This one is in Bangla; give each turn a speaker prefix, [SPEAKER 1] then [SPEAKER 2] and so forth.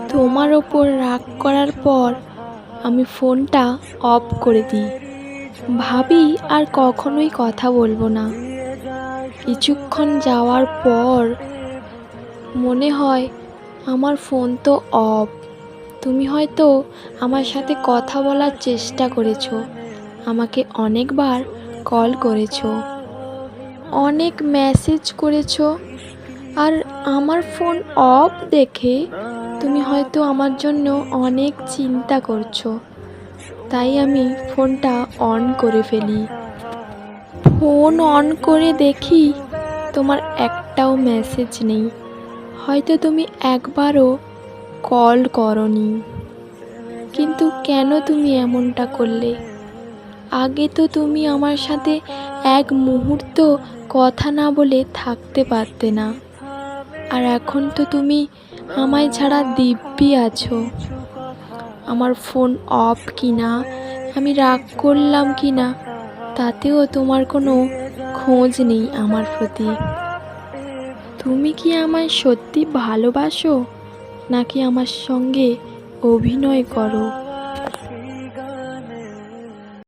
[SPEAKER 1] তোমার ওপর রাগ করার পর আমি ফোনটা অফ করে দিই। ভাবি আর কখনোই কথা বলবো না। কিছুক্ষণ যাওয়ার পর মনে হয় আমার ফোন তো অফ। তুমি হয়তো আমার সাথে কথা বলার চেষ্টা করেছো, আমাকে অনেকবার কল করেছো, অনেক মেসেজ করেছো, আর আমার ফোন অফ দেখে তুমি হয়তো আমার জন্য অনেক চিন্তা করছো। তাই আমি ফোনটা অন করে ফেলি। ফোন অন করে দেখি তোমার একটাও মেসেজ নেই। হয়তো তুমি একবারও কল করনি। কিন্তু কেন তুমি এমনটা করলে? আগে তো তুমি আমার সাথে এক মুহূর্ত কথা না বলে থাকতে পারতে না। আর এখন তো তুমি আমায় ছাড়া দিব্যি আছো। আমার ফোন অফ কিনা, আমি রাগ করলাম কিনা, তাতেও তোমার কোনো খোঁজ নেই আমার প্রতি। তুমি কি আমায় সত্যি ভালোবাসো, নাকি আমার সঙ্গে অভিনয় করো?